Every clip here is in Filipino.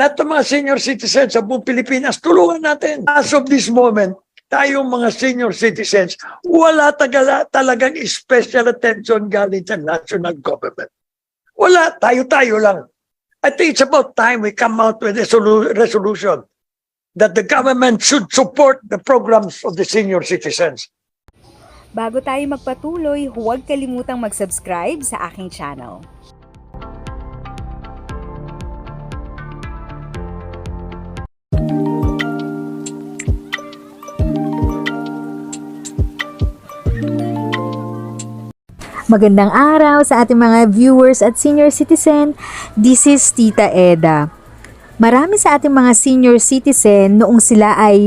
Lahat ng mga senior citizens sa buong Pilipinas, tulungan natin. As of this moment, tayong mga senior citizens, wala talagang special attention galing sa national government. Wala, tayo-tayo lang. I think it's about time we come out with a resolution that the government should support the programs of the senior citizens. Bago tayo magpatuloy, huwag kalimutang mag-subscribe sa aking channel. Magandang araw sa ating mga viewers at senior citizen. This is Tita Eda. Marami sa ating mga senior citizen noong sila ay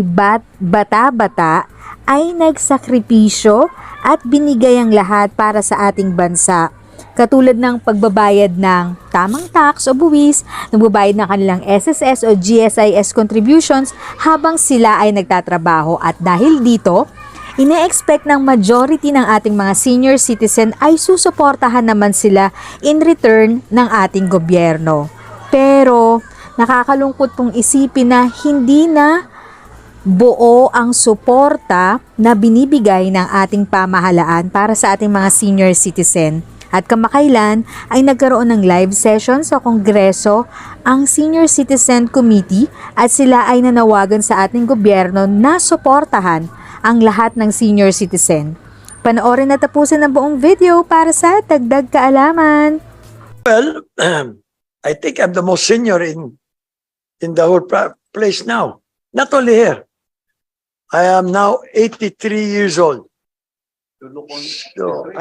bata-bata ay nagsakripisyo at binigay ang lahat para sa ating bansa. Katulad ng pagbabayad ng tamang tax o buwis, nagbabayad ng kanilang SSS o GSIS contributions habang sila ay nagtatrabaho. At dahil dito, ine-expect ng majority ng ating mga senior citizen ay susuportahan naman sila in return ng ating gobyerno. Pero nakakalungkot pong isipin na hindi na buo ang suporta na binibigay ng ating pamahalaan para sa ating mga senior citizen. At kamakailan ay nagkaroon ng live session sa Kongreso ang Senior Citizen Committee at sila ay nanawagan sa ating gobyerno na suportahan ang lahat ng senior citizen. Panoorin at tapusin ang buong video para sa dagdag kaalaman. Well, I think I'm the most senior in the whole place now. Not only here. I am now 83 years old. So,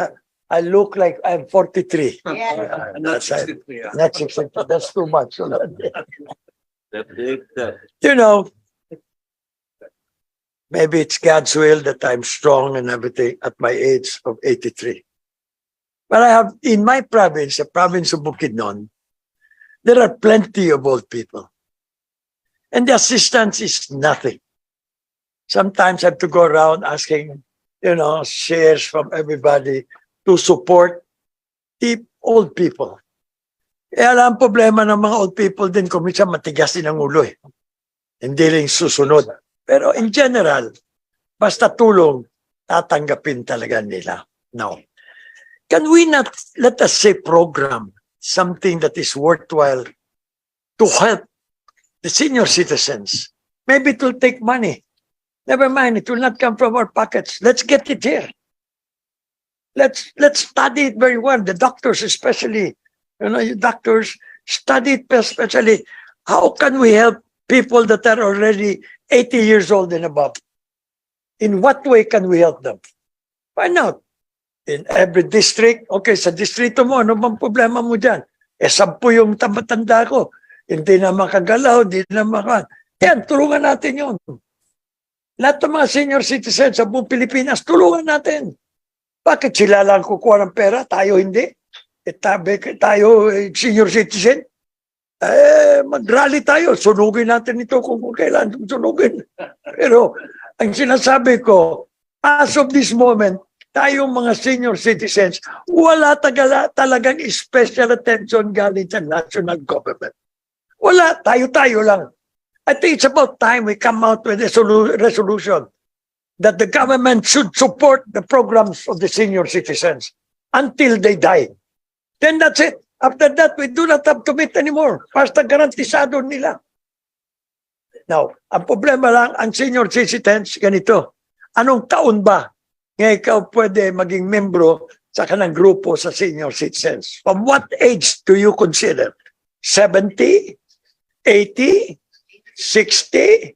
I look like I'm 43. Yeah. Not 63. Not 63. That's too much. You know, maybe it's God's will that I'm strong and everything at my age of 83. But I have, in my province, the province of Bukidnon, there are plenty of old people. And the assistance is nothing. Sometimes I have to go around asking, shares from everybody to support the old people. Ang problema ng mga old people din, kung minsan matigas din ang ulo eh. Hindi rin susunod. Pero in general, basta tulong, tatanggapin talaga nila. Now, can we not, let us say, program something that is worthwhile to help the senior citizens? Maybe it will take money. Never mind, it will not come from our pockets. Let's get it here. Let's study it very well. The doctors especially, doctors study it especially. How can we help people that are already 80 years old and above? In what way can we help them? Why not? In every district, okay, sa distrito mo, ano bang problema mo dyan? 10 yung tamatanda ko. Hindi na makagalaw, hindi na Yan, tulungan natin yun. Lahat ng mga senior citizens sa buong Pilipinas, tulungan natin. Bakit sila lang kukuha ng pera? Tayo hindi? Tayo senior citizen? Mag-rally tayo. Sunugin natin ito kung kailan sunugin. Pero ang sinasabi ko, as of this moment, tayong mga senior citizens, wala talagang special attention galing sa national government. Wala, tayo-tayo lang. I think it's about time we come out with a resolution that the government should support the programs of the senior citizens until they die. Then that's it. After that, we do not have to meet anymore. Basta garantisado nila. Now, ang problema lang, ang senior citizens, ganito. Anong taon ba ngayon ikaw pwede maging membro sa kanang grupo sa senior citizens? From what age do you consider? 70? 80? 60?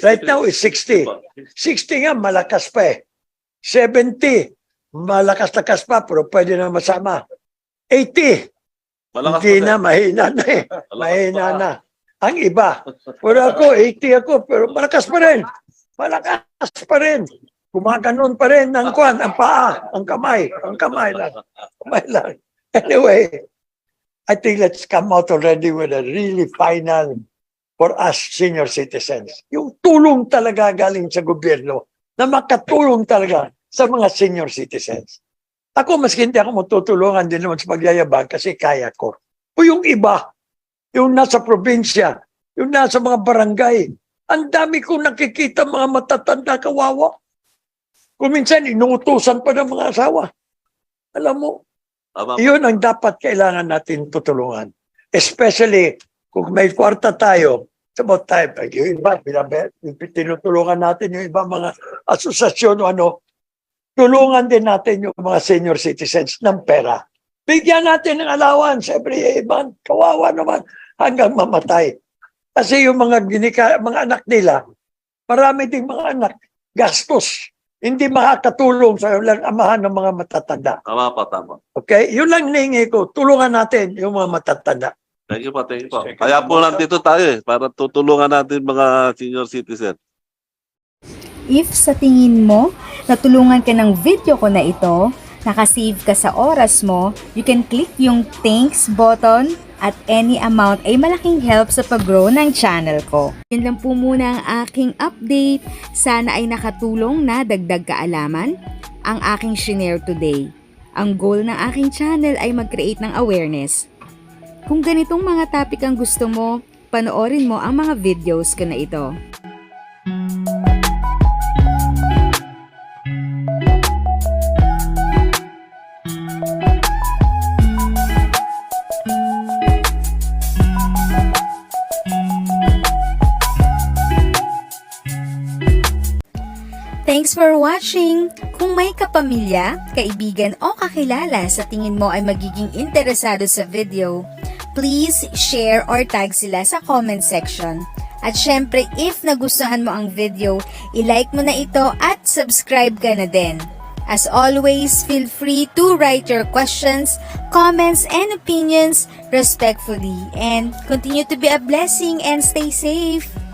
Right now is 60. 60 nga, malakas pa eh. 70, malakas-lakas pa, pero pwede na masama. 80, malakas hindi na, mahina na eh. Mahina na. Ang iba, pero ako, 80 ako, pero malakas pa rin. Malakas pa rin. Gumaganon pa rin ang kwan, ang paa, ang kamay lang. Kamay lang. Anyway, I think let's come out already with a really final for us senior citizens. Yung tulong talaga galing sa gobyerno na makatulong talaga sa mga senior citizens. Ako, maski hindi ako matutulungan din naman sa pagyayabang kasi kaya ko. O yung iba, yung nasa probinsya, yung nasa mga barangay. Ang dami kong nakikita mga matatanda kawawa. Kung minsan, inuutusan pa ng mga asawa. Alam mo, Tama po. yun ang dapat kailangan natin tutulungan. Especially kung may kwarta tayo, it's about time. Yung iba, tinutulungan natin yung iba mga asosasyon o ano, tulungan din natin yung mga senior citizens ng pera. Bigyan natin ng allowance every month. Kawawa naman hanggang mamatay. Kasi yung mga anak nila, marami ding mga anak, gastos. Hindi makakatulong sa lang amahan ng mga matatanda. Tama po, tama. Okay? Yun lang hinihingi ko. Tulungan natin yung mga matatanda. Thank you po, thank you po. Kaya po nandito tayo para tutulungan natin mga senior citizen. If sa tingin mo, natulungan ka ng video ko na ito, nakasave ka sa oras mo, you can click yung thanks button at any amount ay malaking help sa pag-grow ng channel ko. Yan lang po muna ang aking update. Sana ay nakatulong na dagdag kaalaman ang aking shinare today. Ang goal ng aking channel ay mag-create ng awareness. Kung ganitong mga topic ang gusto mo, panoorin mo ang mga videos ko na ito. Thanks for watching! Kung may kapamilya, kaibigan o kakilala sa tingin mo ay magiging interesado sa video, please share or tag sila sa comment section. At syempre, if nagustuhan mo ang video, i-like mo na ito at subscribe ka na din. As always, feel free to write your questions, comments, and opinions respectfully. And continue to be a blessing and stay safe!